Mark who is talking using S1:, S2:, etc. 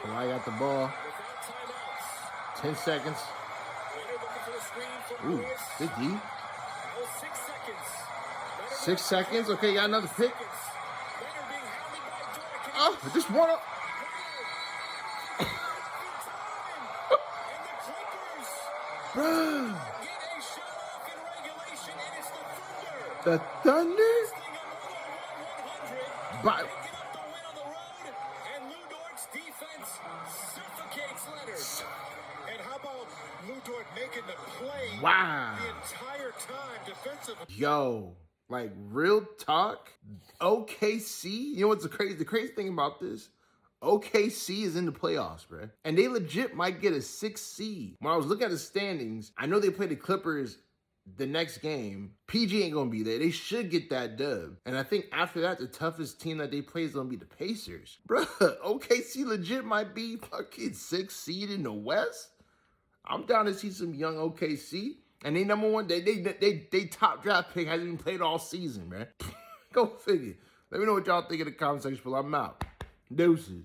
S1: Kawhi got the ball. 10 seconds. Ooh, good D. 6 seconds. Okay, got another pick. Oh, just one up. Bro. The Thunder? But
S2: and how about Lou Dort making the play the entire time defensively?
S1: Yo, like real talk, OKC, you know what's the crazy thing about this? OKC is in the playoffs, bro. And they legit might get a 6th seed. When I was looking at the standings, I know they play the Clippers the next game. PG ain't gonna be there. They should get that dub. And I think after that, the toughest team that they play is gonna be the Pacers. Bruh, OKC legit might be fucking 6th seed in the West. I'm down to see some young OKC. And they number one, they top draft pick hasn't even played all season, man. Go figure. Let me know what y'all think in the comment section below. I'm out. Deuces.